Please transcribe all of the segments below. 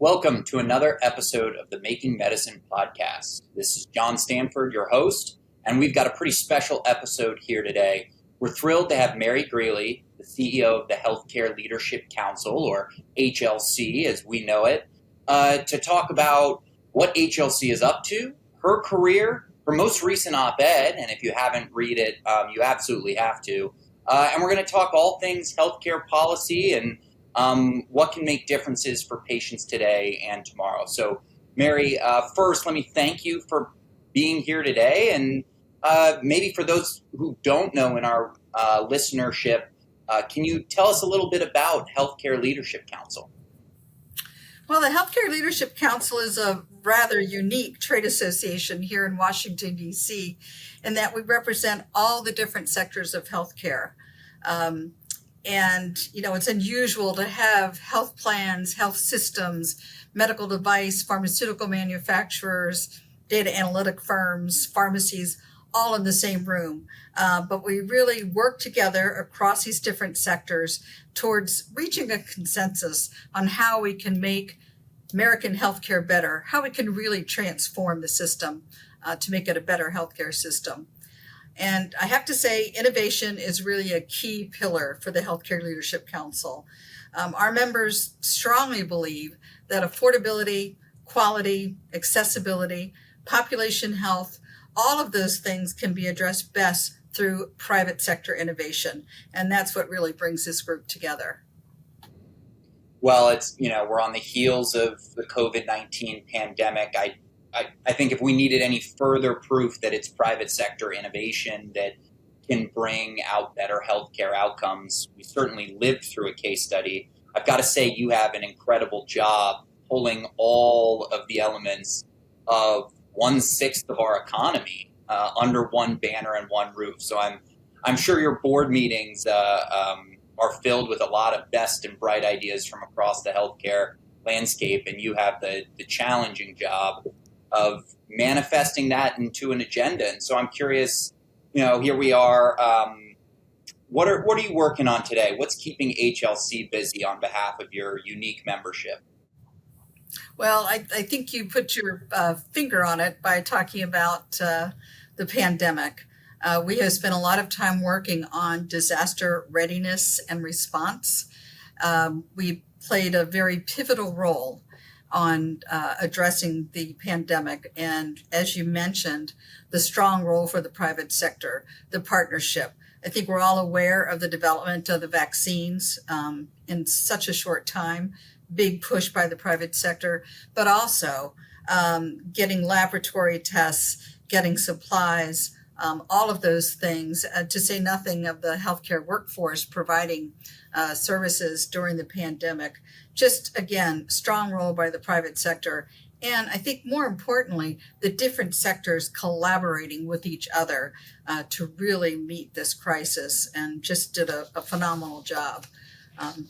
Welcome to another episode of the Making Medicine podcast. This is John Stanford, your host, and we've got a pretty special episode here today. We're thrilled to have Mary Grealy, the CEO of the Healthcare Leadership Council, or HLC as we know it, to talk about what HLC is up to, her career, her most recent op-ed, and if you haven't read it, you absolutely have to. And we're going to talk all things healthcare policy and what can make differences for patients today and tomorrow. So, Mary, first, let me thank you for being here today. And maybe for those who don't know in our listenership, can you tell us a little bit about Healthcare Leadership Council? Well, the Healthcare Leadership Council is a rather unique trade association here in Washington, D.C., in that we represent all the different sectors of healthcare. And, it's unusual to have health plans, health systems, medical device, pharmaceutical manufacturers, data analytic firms, pharmacies, all in the same room. But we really work together across these different sectors towards reaching a consensus on how we can make American healthcare better, how we can really transform the system to make it a better healthcare system. And I have to say, innovation is really a key pillar for the Healthcare Leadership Council. Our members strongly believe that affordability, quality, accessibility, population health, all of those things can be addressed best through private sector innovation. And that's what really brings this group together. Well, we're on the heels of the COVID-19 pandemic. I think if we needed any further proof that it's private sector innovation that can bring out better healthcare outcomes, we certainly lived through a case study. I've got to say you have an incredible job pulling all of the elements of 1/6 of our economy under one banner and one roof. So I'm sure your board meetings are filled with a lot of best and bright ideas from across the healthcare landscape, and you have the challenging job of manifesting that into an agenda. And so I'm curious, here we are. What are you working on today? What's keeping HLC busy on behalf of your unique membership? Well, I think you put your finger on it by talking about the pandemic. We have spent a lot of time working on disaster readiness and response. We played a very pivotal role on addressing the pandemic. And as you mentioned, the strong role for the private sector, the partnership. I think we're all aware of the development of the vaccines in such a short time, big push by the private sector, but also getting laboratory tests, getting supplies, all of those things, to say nothing of the healthcare workforce providing services during the pandemic. Just, again, strong role by the private sector. And I think more importantly, the different sectors collaborating with each other to really meet this crisis, and just did a phenomenal job.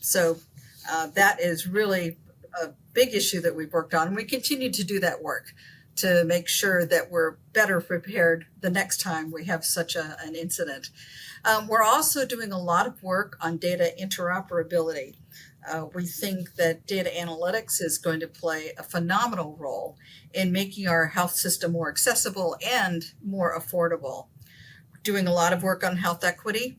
So that is really a big issue that we've worked on. And we continue to do that work to make sure that we're better prepared the next time we have such an incident. We're also doing a lot of work on data interoperability. We think that data analytics is going to play a phenomenal role in making our health system more accessible and more affordable. We're doing a lot of work on health equity.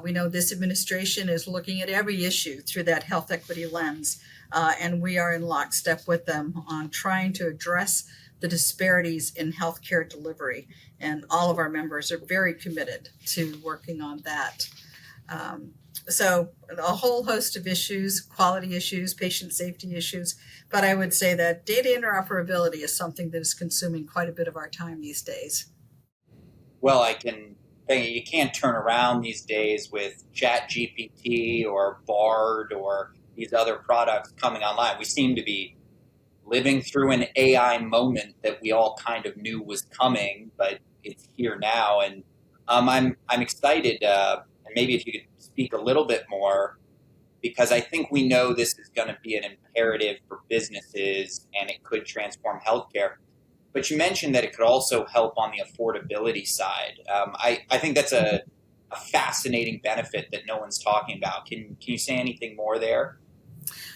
We know this administration is looking at every issue through that health equity lens, and we are in lockstep with them on trying to address the disparities in healthcare delivery. And all of our members are very committed to working on that. So a whole host of issues, quality issues, patient safety issues, but I would say that data interoperability is something that is consuming quite a bit of our time these days. Well, I can think you can't turn around these days with ChatGPT or Bard or these other products coming online. We seem to be living through an AI moment that we all kind of knew was coming, but it's here now. And I'm excited. And maybe if you could speak a little bit more, because I think we know this is going to be an imperative for businesses and it could transform healthcare. But you mentioned that it could also help on the affordability side. I think that's a fascinating benefit that no one's talking about. Can you say anything more there?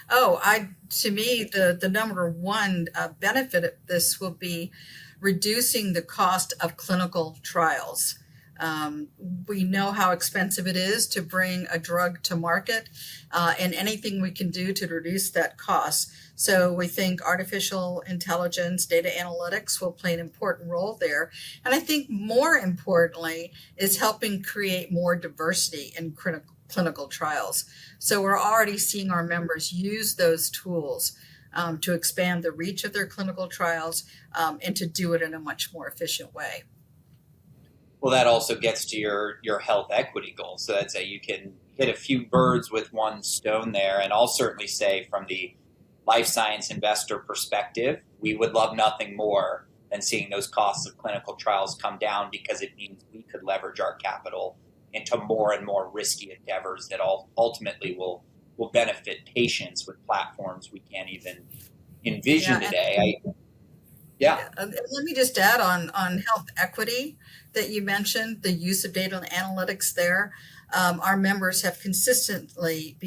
To me, the number one benefit of this will be reducing the cost of clinical trials. Um, we know how expensive it is to bring a drug to market, and anything we can do to reduce that cost. So we think artificial intelligence, data analytics will play an important role there. And I think more importantly is helping create more diversity in clinical trials. So we're already seeing our members use those tools to expand the reach of their clinical trials and to do it in a much more efficient way. Well, that also gets to your health equity goals. So that's you can hit a few birds with one stone there. And I'll certainly say, from the life science investor perspective, we would love nothing more than seeing those costs of clinical trials come down, because it means we could leverage our capital into more and more risky endeavors that ultimately will benefit patients with platforms we can't even envision Yeah, today. Yeah. let me just add on health equity that you mentioned, the use of data analytics there. Our members have consistently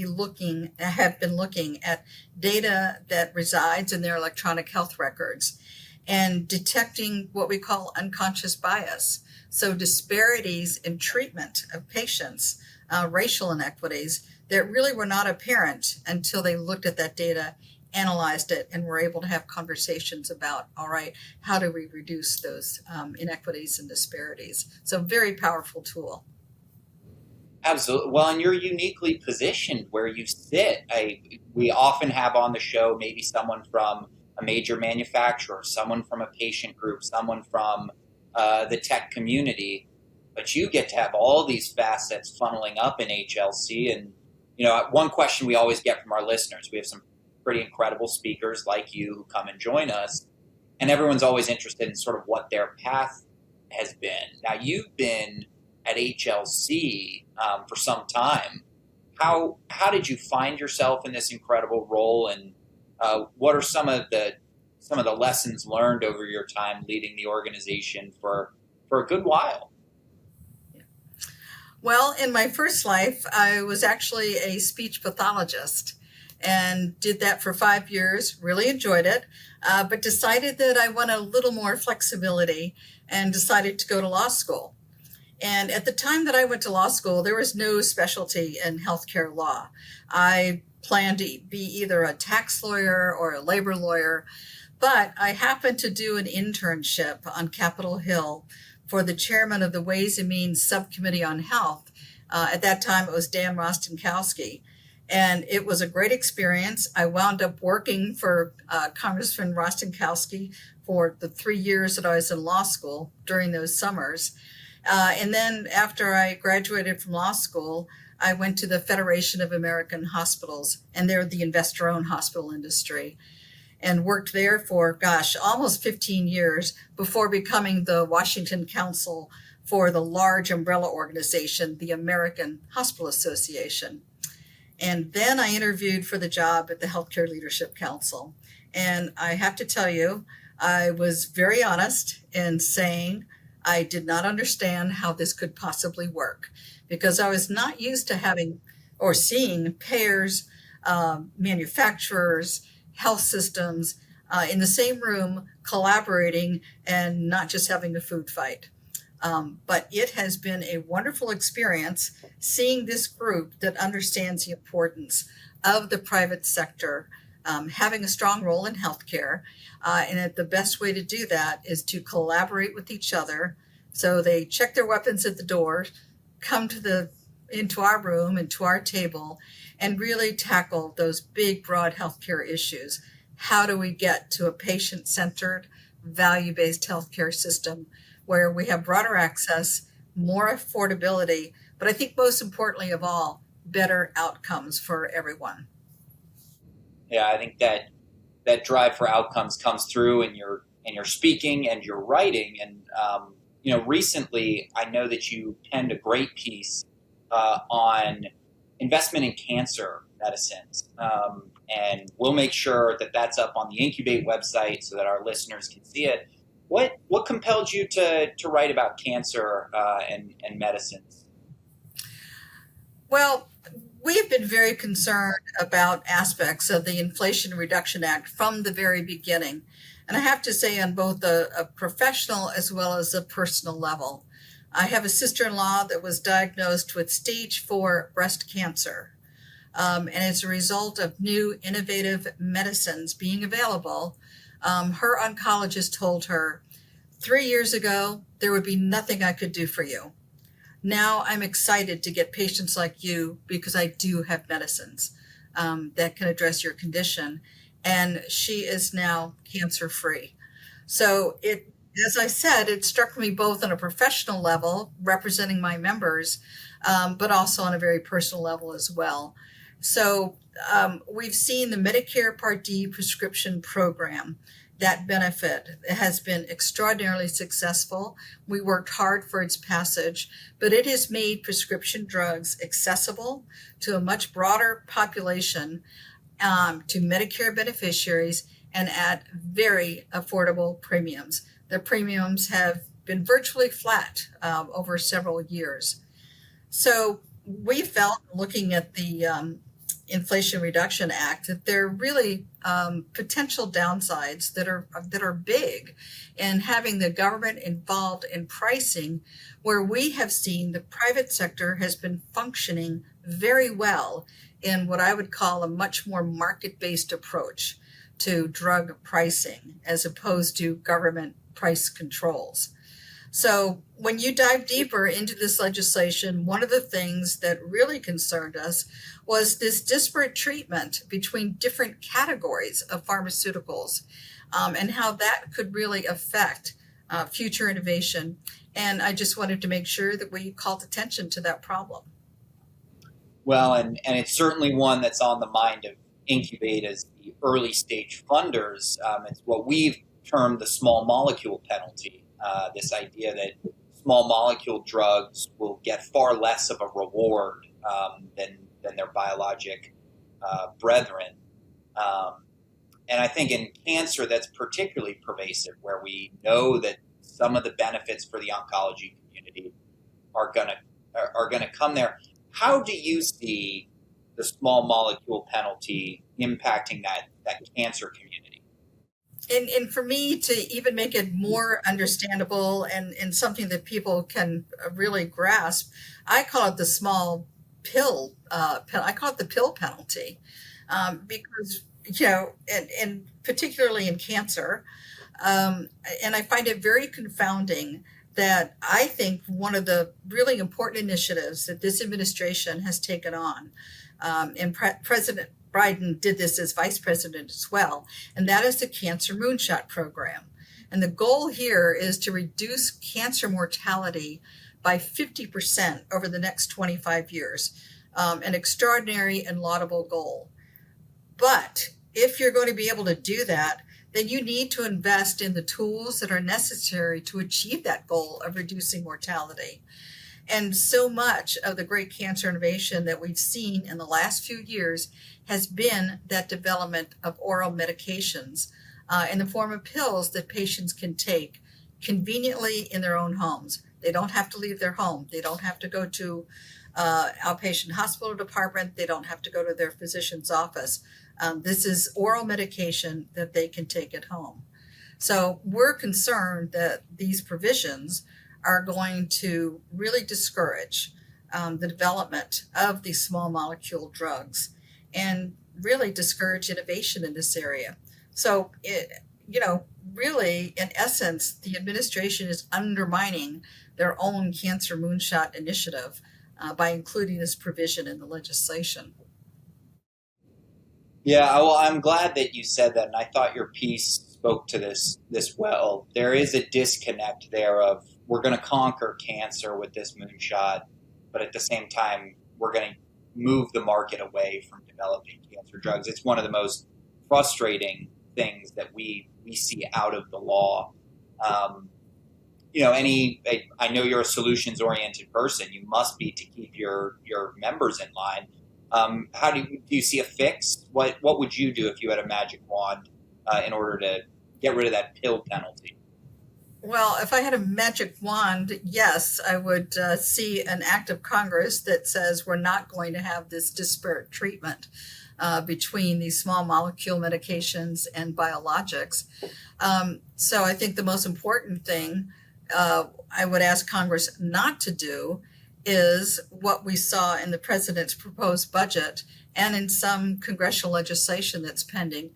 have been looking at data that resides in their electronic health records and detecting what we call unconscious bias. So disparities in treatment of patients, racial inequities that really were not apparent until they looked at that data, analyzed it, and were able to have conversations about, all right, how do we reduce those inequities and disparities? So very powerful tool. Absolutely. Well, and you're uniquely positioned where you sit. We often have on the show maybe someone from a major manufacturer, someone from a patient group, someone from the tech community, but you get to have all these facets funneling up in HLC. And one question we always get from our listeners: we have some pretty incredible speakers like you who come and join us, and everyone's always interested in sort of what their path has been. Now, you've been at HLC for some time. How did you find yourself in this incredible role, and what are some of the lessons learned over your time leading the organization for a good while? Well, in my first life, I was actually a speech pathologist and did that for 5 years, really enjoyed it, but decided that I wanted a little more flexibility and decided to go to law school. And at the time that I went to law school, there was no specialty in healthcare law. I planned to be either a tax lawyer or a labor lawyer, but I happened to do an internship on Capitol Hill for the chairman of the Ways and Means Subcommittee on Health. At that time, it was Dan Rostenkowski. And it was a great experience. I wound up working for Congressman Rostenkowski for the 3 years that I was in law school during those summers. And then after I graduated from law school, I went to the Federation of American Hospitals, and they're the investor-owned hospital industry, and worked there for, gosh, almost 15 years before becoming the Washington counsel for the large umbrella organization, the American Hospital Association. And then I interviewed for the job at the Healthcare Leadership Council. And I have to tell you, I was very honest in saying I did not understand how this could possibly work, because I was not used to having or seeing payers, manufacturers, health systems in the same room collaborating and not just having a food fight. But it has been a wonderful experience seeing this group that understands the importance of the private sector having a strong role in healthcare. And the best way to do that is to collaborate with each other. So they check their weapons at the door, come into our room and to our table, and really tackle those big, broad healthcare issues. How do we get to a patient-centered, value-based healthcare system where we have broader access, more affordability, but I think most importantly of all, better outcomes for everyone? Yeah, I think that drive for outcomes comes through in your speaking and your writing. And recently I know that you penned a great piece on investment in cancer medicines, and we'll make sure that that's up on the Incubate website so that our listeners can see it. What compelled you to write about cancer and medicines? Well, We have been very concerned about aspects of the Inflation Reduction Act from the very beginning. And I have to say, on both a professional as well as a personal level. I have a sister in law that was diagnosed with stage 4 breast cancer. And as a result of new innovative medicines being available, her oncologist told her 3 years ago, there would be nothing I could do for you. Now I'm excited to get patients like you because I do have medicines that can address your condition. And she is now cancer free. So as I said, it struck me both on a professional level, representing my members, but also on a very personal level as well. So we've seen the Medicare Part D prescription program. That benefit has been extraordinarily successful. We worked hard for its passage, but it has made prescription drugs accessible to a much broader population, to Medicare beneficiaries, and at very affordable premiums. The premiums have been virtually flat over several years. So we felt, looking at the Inflation Reduction Act, that there are really potential downsides that are big, and having the government involved in pricing, where we have seen the private sector has been functioning very well in what I would call a much more market-based approach to drug pricing as opposed to government price controls. So when you dive deeper into this legislation, one of the things that really concerned us was this disparate treatment between different categories of pharmaceuticals, and how that could really affect future innovation. And I just wanted to make sure that we called attention to that problem. Well, and it's certainly one that's on the mind of incubators, the early stage funders. It's what we've termed the small molecule penalty. This idea that small molecule drugs will get far less of a reward than their biologic brethren. Um, and I think in cancer, that's particularly pervasive, where we know that some of the benefits for the oncology community are gonna are gonna come there. How do you see the small molecule penalty impacting that cancer community? And for me to even make it more understandable and something that people can really grasp, I call it the small pill. I call it the pill penalty, because and particularly in cancer, and I find it very confounding that I think one of the really important initiatives that this administration has taken on, and President Biden did this as vice president as well, and that is the Cancer Moonshot Program. And the goal here is to reduce cancer mortality by 50% over the next 25 years. An extraordinary and laudable goal. But if you're going to be able to do that, then you need to invest in the tools that are necessary to achieve that goal of reducing mortality. And so much of the great cancer innovation that we've seen in the last few years has been that development of oral medications in the form of pills that patients can take conveniently in their own homes. They don't have to leave their home. They don't have to go to outpatient hospital department. They don't have to go to their physician's office. This is oral medication that they can take at home. So we're concerned that these provisions are going to really discourage the development of these small molecule drugs and really discourage innovation in this area. So, really, in essence, the administration is undermining their own Cancer Moonshot initiative by including this provision in the legislation. Yeah, well, I'm glad that you said that, and I thought your piece spoke to this well. There is a disconnect there of we're going to conquer cancer with this moonshot, but at the same time, we're going to move the market away from developing cancer drugs. It's one of the most frustrating things that we see out of the law. Um, I know you're a solutions oriented person. You must be to keep your members in line. How do you see a fix? What would you do if you had a magic wand in order to get rid of that pill penalty? Well, if I had a magic wand, yes, I would see an act of Congress that says we're not going to have this disparate treatment between these small molecule medications and biologics. So I think the most important thing I would ask Congress not to do is what we saw in the president's proposed budget and in some congressional legislation that's pending,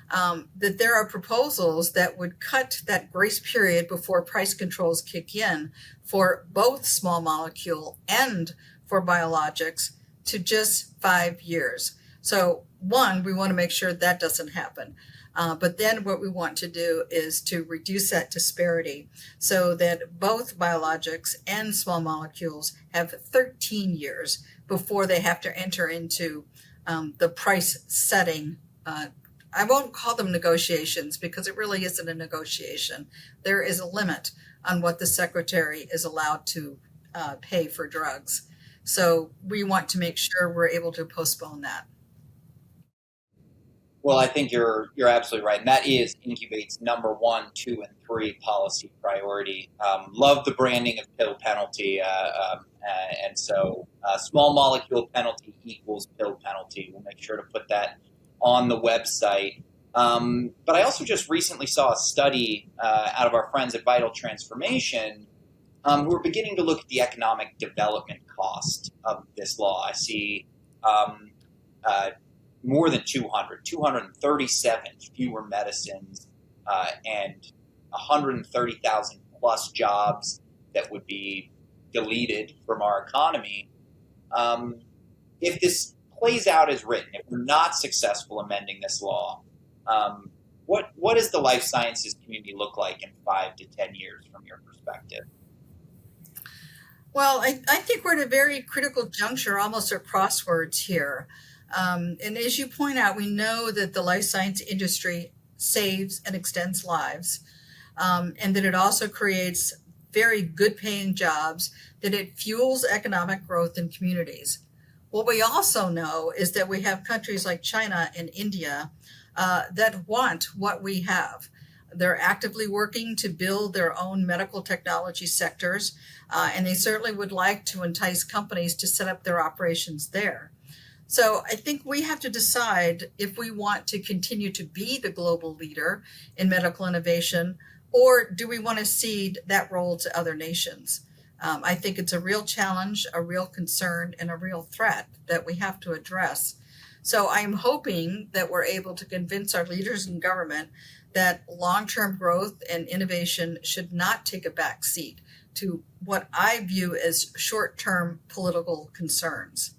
that there are proposals that would cut that grace period before price controls kick in for both small molecule and for biologics to just 5 years. So, one, we want to make sure that doesn't happen. But then what we want to do is to reduce that disparity so that both biologics and small molecules have 13 years before they have to enter into the price setting. I won't call them negotiations because it really isn't a negotiation. There is a limit on what the secretary is allowed to pay for drugs. So we want to make sure we're able to postpone that. Well, I think you're absolutely right, and that is Incubate's number one, two, and three policy priority. Love the branding of pill penalty, and so small molecule penalty equals pill penalty. We'll make sure to put that on the website. But I also just recently saw a study out of our friends at Vital Transformation who are beginning to look at the economic development cost of this law. I see uh, more than 237 fewer medicines, and 130,000 plus jobs that would be deleted from our economy. Um, if this plays out as written, if we're not successful amending this law, what does the life sciences community look like in 5 to 10 years from your perspective? Well, I think we're at a very critical juncture, almost a crossroads here. And as you point out, we know that the life science industry saves and extends lives, and that it also creates very good paying jobs, that it fuels economic growth in communities. What we also know is that we have countries like China and India that want what we have. They're actively working to build their own medical technology sectors, and they certainly would like to entice companies to set up their operations there. So I think we have to decide if we want to continue to be the global leader in medical innovation, or do we want to cede that role to other nations? I think it's a real challenge, a real concern, and a real threat that we have to address. So I'm hoping that we're able to convince our leaders in government that long-term growth and innovation should not take a back seat to what I view as short-term political concerns.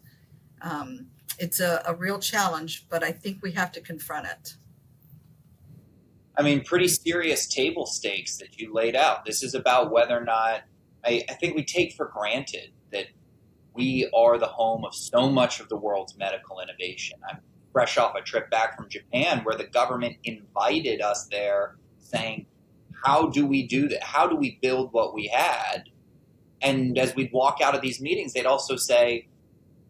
It's a real challenge, but I think we have to confront it. I mean, pretty serious table stakes that you laid out. This is about whether or not I think we take for granted that we are the home of so much of the world's medical innovation. I'm fresh off a trip back from Japan where the government invited us there saying, how do we do that? How do we build what we had? And as we'd walk out of these meetings, they'd also say,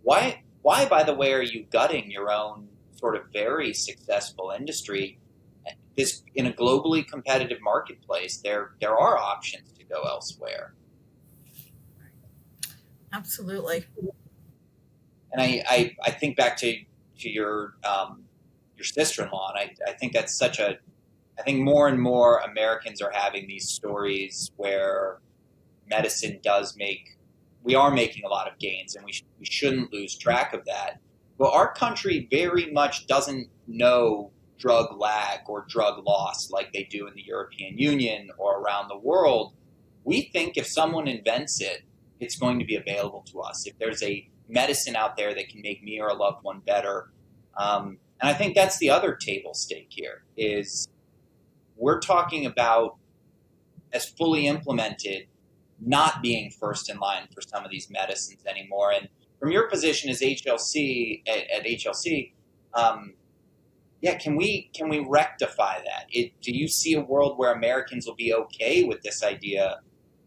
why, by the way, are you gutting your own sort of very successful industry? This in a globally competitive marketplace, there are options to go elsewhere. Absolutely. And I think back to your sister-in-law, and I think that's such a I think more and more Americans are having these stories where medicine does make we are making a lot of gains, and we shouldn't lose track of that. But our country very much doesn't know drug lag or drug loss like they do in the European Union or around the world. We think if someone invents it, it's going to be available to us. If there's a medicine out there that can make me or a loved one better, and I think that's the other table stake here is we're talking about as fully implemented, not being first in line for some of these medicines anymore. And from your position as HLC at HLC, yeah, can we rectify that? Do you see a world where Americans will be okay with this idea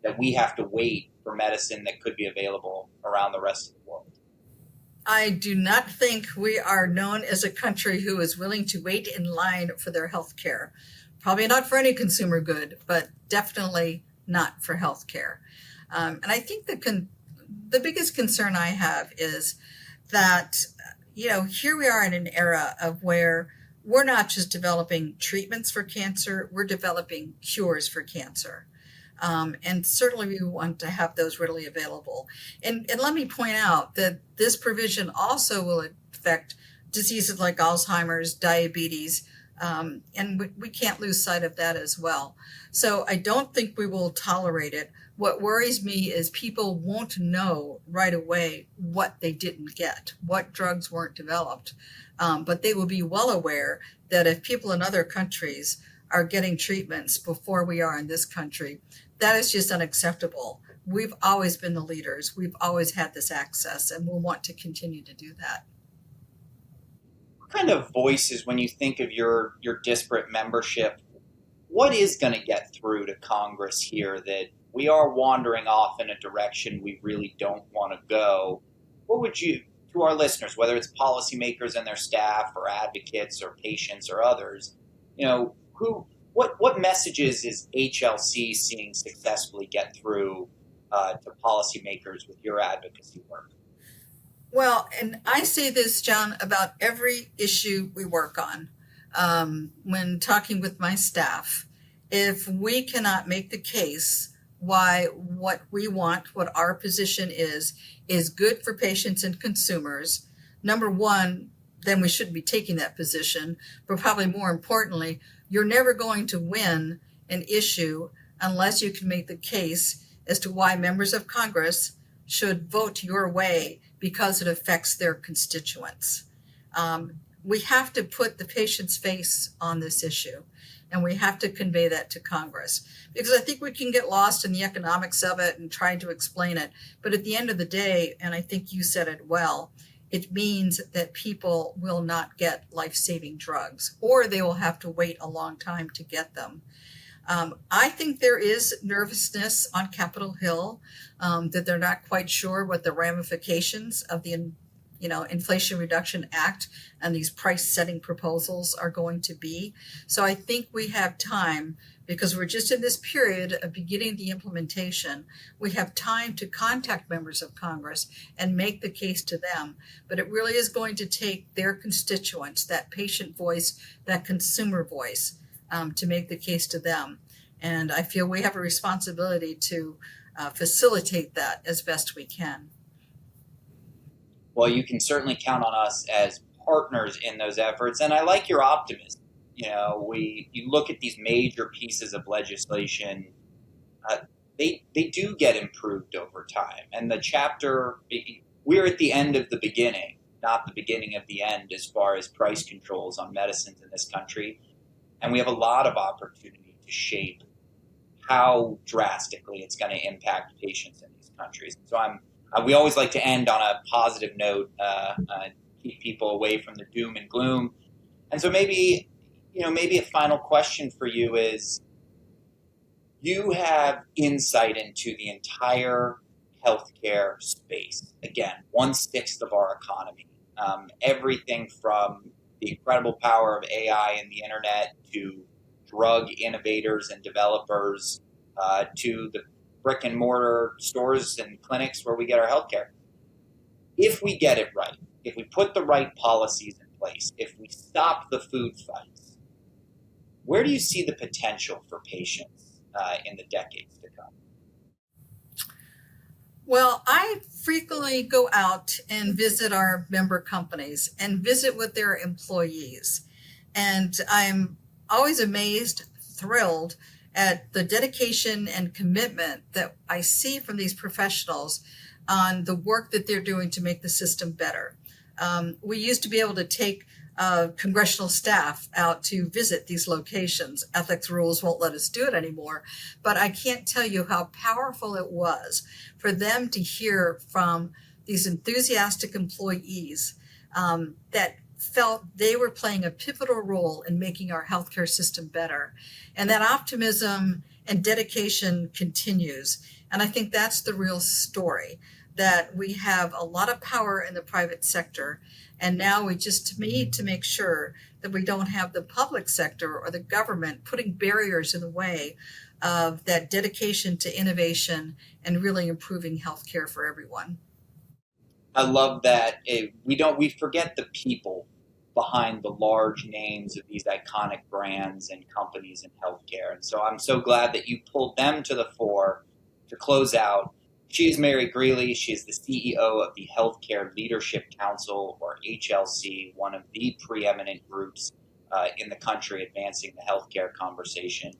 that we have to wait for medicine that could be available around the rest of the world? I do not think we are known as a country who is willing to wait in line for their health care. Probably not for any consumer good, but definitely not for healthcare. And I think the biggest concern I have is that, here we are in an era of where we're not just developing treatments for cancer, we're developing cures for cancer. And certainly we want to have those readily available. And let me point out that this provision also will affect diseases like Alzheimer's, diabetes, and we can't lose sight of that as well. So I don't think we will tolerate it. What worries me is people won't know right away what they didn't get, what drugs weren't developed. But they will be well aware that if people in other countries are getting treatments before we are in this country, that is just unacceptable. We've always been the leaders. We've always had this access, and we'll want to continue to do that. What kind of voices, when you think of your disparate membership, what is going to get through to Congress here that we are wandering off in a direction we really don't want to go? What would you, to our listeners, whether it's policymakers and their staff or advocates or patients or others, what messages is HLC seeing successfully get through to policymakers with your advocacy work? Well, and I say this, John, about every issue we work on. When talking with my staff, if we cannot make the case why what we want, what our position is good for patients and consumers, number one, then we shouldn't be taking that position. But probably more importantly, you're never going to win an issue unless you can make the case as to why members of Congress should vote your way because it affects their constituents. We have to put the patient's face on this issue, and we have to convey that to Congress, because I think we can get lost in the economics of it and trying to explain it. But at the end of the day, and I think you said it well, it means that people will not get life-saving drugs, or they will have to wait a long time to get them. I think there is nervousness on Capitol Hill, that they're not quite sure what the ramifications of the Inflation Reduction Act and these price-setting proposals are going to be. So I think we have time, because we're just in this period of beginning the implementation. We have time to contact members of Congress and make the case to them. But it really is going to take their constituents, that patient voice, that consumer voice, to make the case to them. And I feel we have a responsibility to facilitate that as best we can. Well, you can certainly count on us as partners in those efforts. And I like your optimism. You look at these major pieces of legislation, they do get improved over time. And the chapter, we're at the end of the beginning, not the beginning of the end as far as price controls on medicines in this country. And we have a lot of opportunity to shape how drastically it's going to impact patients in these countries. So we always like to end on a positive note, keep people away from the doom and gloom. And so maybe a final question for you is, you have insight into the entire healthcare space. Again, 1/6 of our economy. Everything from the incredible power of AI and the internet to drug innovators and developers, to the brick and mortar stores and clinics where we get our healthcare. If we get it right, if we put the right policies in place, if we stop the food fights, where do you see the potential for patients in the decades to come? Well, I frequently go out and visit our member companies and visit with their employees. And I'm always amazed, thrilled at the dedication and commitment that I see from these professionals on the work that they're doing to make the system better. We used to be able to take congressional staff out to visit these locations. Ethics rules won't let us do it anymore, but I can't tell you how powerful it was for them to hear from these enthusiastic employees that felt they were playing a pivotal role in making our healthcare system better. And that optimism and dedication continues. And I think that's the real story, that we have a lot of power in the private sector. And now we just need to make sure that we don't have the public sector or the government putting barriers in the way of that dedication to innovation and really improving healthcare for everyone. I love that we forget the people behind the large names of these iconic brands and companies in healthcare. And so I'm so glad that you pulled them to the fore to close out. She is Mary Greeley. She is the CEO of the Healthcare Leadership Council, or HLC, one of the preeminent groups in the country advancing the healthcare conversation.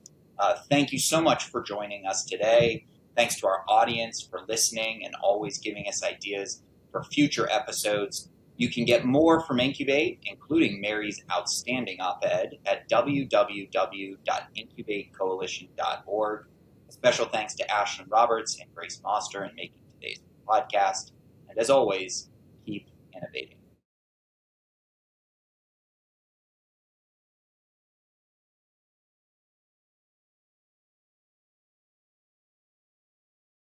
Thank you so much for joining us today. Thanks to our audience for listening and always giving us ideas for future episodes. You can get more from Incubate, including Mary's outstanding op-ed, at www.incubatecoalition.org. A special thanks to Ashlyn Roberts and Grace Moster in making today's podcast. And as always, keep innovating.